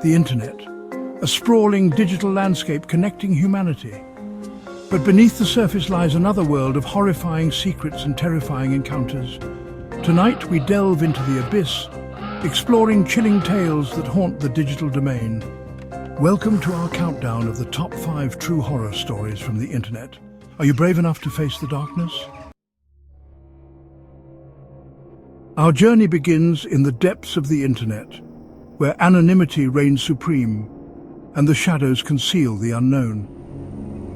the internet, a sprawling digital landscape connecting humanity. But beneath the surface lies another world of horrifying secrets and terrifying encounters. Tonight we delve into the abyss, exploring chilling tales that haunt the digital domain. Welcome to our countdown of the top 5 true horror stories from the internet. Are you brave enough to face the darkness? Our journey begins in the depths of the internet, where anonymity reigns supreme and the shadows conceal the unknown.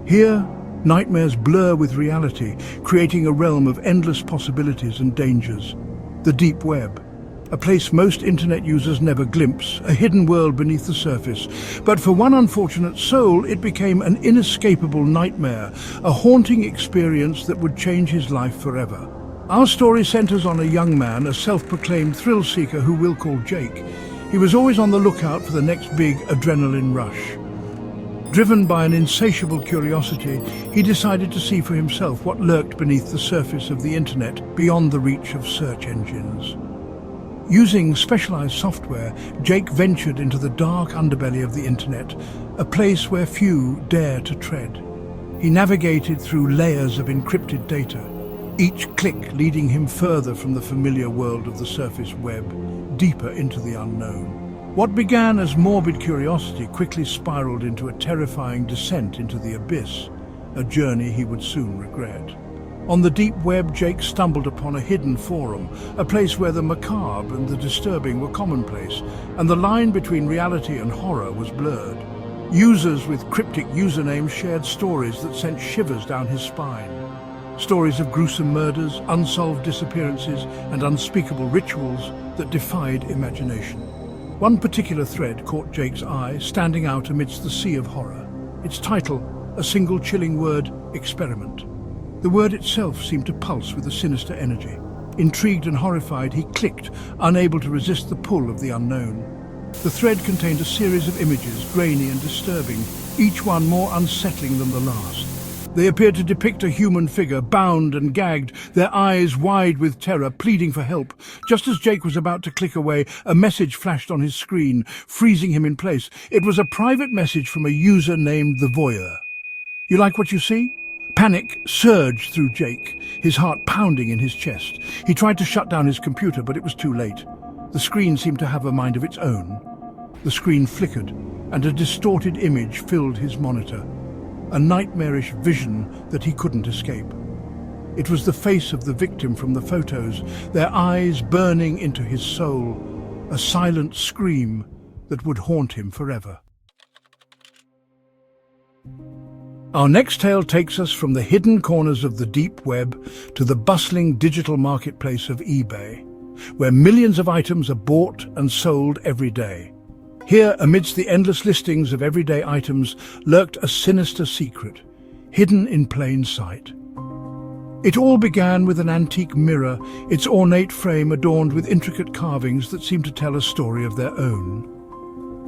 Here, nightmares blur with reality, creating a realm of endless possibilities and dangers. The deep web, a place most internet users never glimpse, a hidden world beneath the surface. But for one unfortunate soul, it became an inescapable nightmare, a haunting experience that would change his life forever. Our story centers on a young man, a self-proclaimed thrill-seeker who we'll call Jake. He was always on the lookout for the next big adrenaline rush. Driven by an insatiable curiosity, he decided to see for himself what lurked beneath the surface of the internet, beyond the reach of search engines. Using specialized software, Jake ventured into the dark underbelly of the internet, a place where few dare to tread. He navigated through layers of encrypted data, each click leading him further from the familiar world of the surface web, deeper into the unknown. What began as morbid curiosity quickly spiraled into a terrifying descent into the abyss, a journey he would soon regret. On the deep web, Jake stumbled upon a hidden forum, a place where the macabre and the disturbing were commonplace, and the line between reality and horror was blurred. Users with cryptic usernames shared stories that sent shivers down his spine. Stories of gruesome murders, unsolved disappearances, and unspeakable rituals that defied imagination. One particular thread caught Jake's eye, standing out amidst the sea of horror. Its title, a single chilling word, experiment. The word itself seemed to pulse with a sinister energy. Intrigued and horrified, he clicked, unable to resist the pull of the unknown. The thread contained a series of images, grainy and disturbing, each one more unsettling than the last. They appeared to depict a human figure, bound and gagged, their eyes wide with terror, pleading for help. Just as Jake was about to click away, a message flashed on his screen, freezing him in place. It was a private message from a user named The Voyeur. "You like what you see?" Panic surged through Jake, his heart pounding in his chest. He tried to shut down his computer, but it was too late. The screen seemed to have a mind of its own. The screen flickered, and a distorted image filled his monitor. A nightmarish vision that he couldn't escape. It was the face of the victim from the photos, their eyes burning into his soul, a silent scream that would haunt him forever. Our next tale takes us from the hidden corners of the deep web to the bustling digital marketplace of eBay, where millions of items are bought and sold every day. Here, amidst the endless listings of everyday items, lurked a sinister secret, hidden in plain sight. It all began with an antique mirror, its ornate frame adorned with intricate carvings that seemed to tell a story of their own.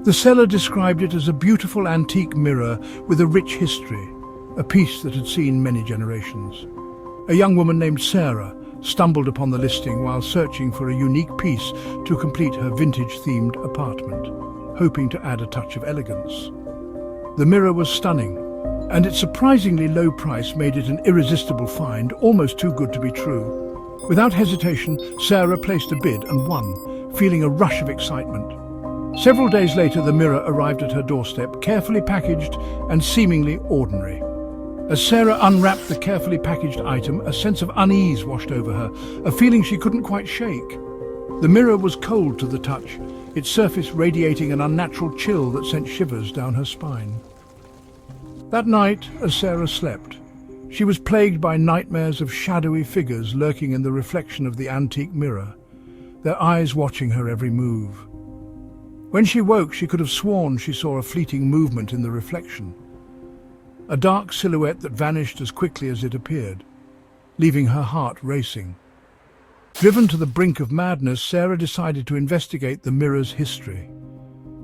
The seller described it as a beautiful antique mirror with a rich history, a piece that had seen many generations. A young woman named Sarah stumbled upon the listing while searching for a unique piece to complete her vintage-themed apartment, hoping to add a touch of elegance. The mirror was stunning, and its surprisingly low price made it an irresistible find, almost too good to be true. Without hesitation, Sarah placed a bid and won, feeling a rush of excitement. Several days later, the mirror arrived at her doorstep, carefully packaged and seemingly ordinary. As Sarah unwrapped the carefully packaged item, a sense of unease washed over her, a feeling she couldn't quite shake. The mirror was cold to the touch, its surface radiating an unnatural chill that sent shivers down her spine. That night, as Sarah slept, she was plagued by nightmares of shadowy figures lurking in the reflection of the antique mirror, their eyes watching her every move. When she woke, she could have sworn she saw a fleeting movement in the reflection, a dark silhouette that vanished as quickly as it appeared, leaving her heart racing. Driven to the brink of madness, Sarah decided to investigate the mirror's history,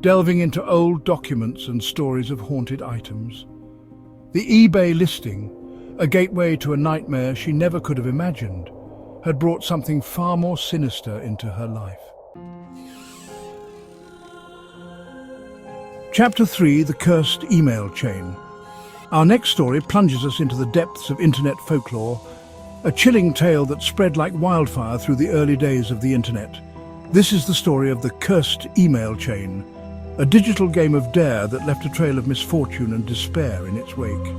delving into old documents and stories of haunted items. The eBay listing, a gateway to a nightmare she never could have imagined, had brought something far more sinister into her life. Chapter 3: The Cursed Email Chain. Our next story plunges us into the depths of internet folklore, a chilling tale that spread like wildfire through the early days of the internet. This is the story of the Cursed Email Chain, a digital game of dare that left a trail of misfortune and despair in its wake.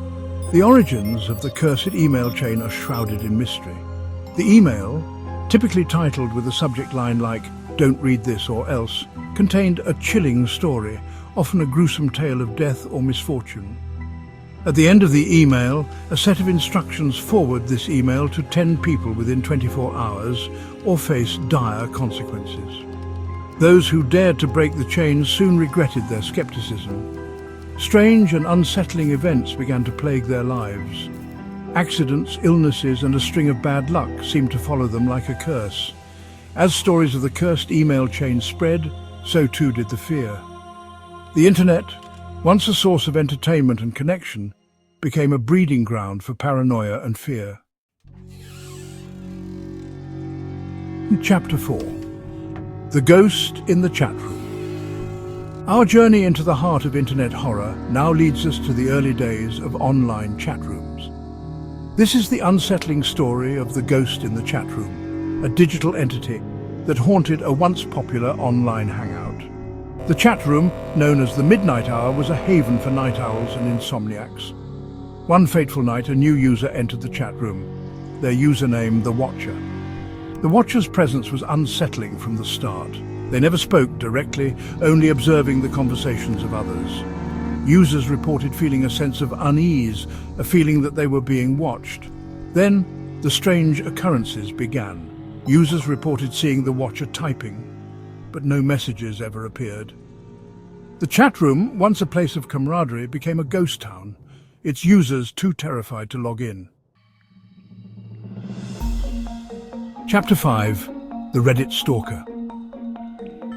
The origins of the Cursed Email Chain are shrouded in mystery. The email, typically titled with a subject line like "Don't read this or else," contained a chilling story, often a gruesome tale of death or misfortune. At the end of the email, a set of instructions forward this email to 10 people within 24 hours or face dire consequences. Those who dared to break the chain soon regretted their skepticism. Strange and unsettling events began to plague their lives. Accidents, illnesses, and a string of bad luck seemed to follow them like a curse. As stories of the cursed email chain spread, so too did the fear. The internet, once a source of entertainment and connection, became a breeding ground for paranoia and fear. Chapter 4: The Ghost in the Chat Room. Our journey into the heart of internet horror now leads us to the early days of online chat rooms. This is the unsettling story of the ghost in the chat room, a digital entity that haunted a once popular online hangout. The chat room, known as the Midnight Hour, was a haven for night owls and insomniacs. One fateful night, a new user entered the chat room, their username The Watcher. The Watcher's presence was unsettling from the start. They never spoke directly, only observing the conversations of others. Users reported feeling a sense of unease, a feeling that they were being watched. Then, the strange occurrences began. Users reported seeing the Watcher typing, but no messages ever appeared. The chat room, once a place of camaraderie, became a ghost town, its users too terrified to log in. Chapter 5: The Reddit Stalker.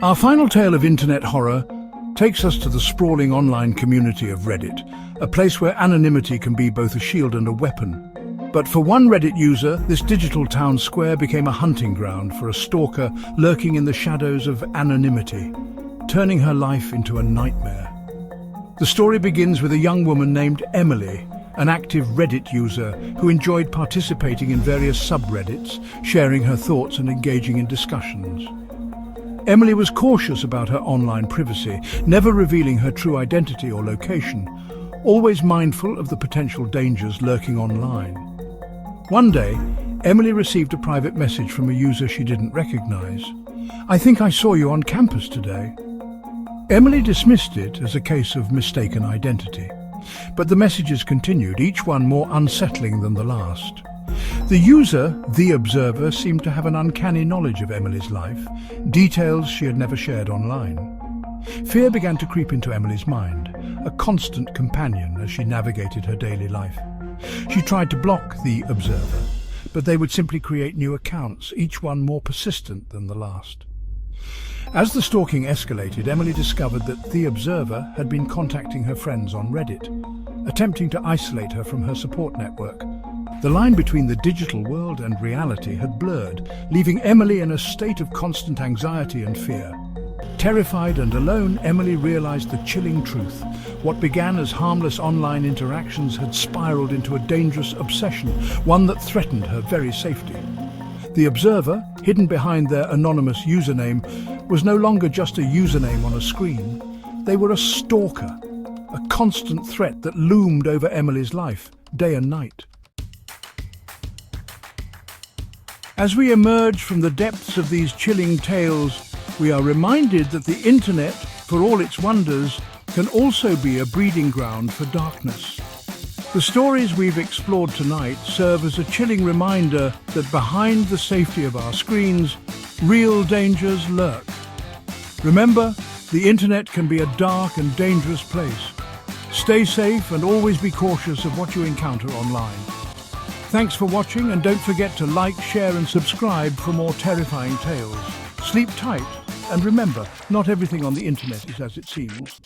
Our final tale of internet horror takes us to the sprawling online community of Reddit, a place where anonymity can be both a shield and a weapon. But for one Reddit user, this digital town square became a hunting ground for a stalker lurking in the shadows of anonymity, turning her life into a nightmare. The story begins with a young woman named Emily, an active Reddit user who enjoyed participating in various subreddits, sharing her thoughts and engaging in discussions. Emily was cautious about her online privacy, never revealing her true identity or location, always mindful of the potential dangers lurking online. One day, Emily received a private message from a user she didn't recognize. "I think I saw you on campus today." Emily dismissed it as a case of mistaken identity. But the messages continued, each one more unsettling than the last. The user, The Observer, seemed to have an uncanny knowledge of Emily's life, details she had never shared online. Fear began to creep into Emily's mind, a constant companion as she navigated her daily life. She tried to block The Observer, but they would simply create new accounts, each one more persistent than the last. As the stalking escalated, Emily discovered that The Observer had been contacting her friends on Reddit, attempting to isolate her from her support network. The line between the digital world and reality had blurred, leaving Emily in a state of constant anxiety and fear. Terrified and alone, Emily realized the chilling truth. What began as harmless online interactions had spiraled into a dangerous obsession, one that threatened her very safety. The Observer, hidden behind their anonymous username, was no longer just a username on a screen. They were a stalker, a constant threat that loomed over Emily's life, day and night. As we emerge from the depths of these chilling tales, we are reminded that the internet, for all its wonders, can also be a breeding ground for darkness. The stories we've explored tonight serve as a chilling reminder that behind the safety of our screens, real dangers lurk. Remember, the internet can be a dark and dangerous place. Stay safe and always be cautious of what you encounter online. Thanks for watching, and don't forget to like, share and subscribe for more terrifying tales. Sleep tight, and remember, not everything on the internet is as it seems.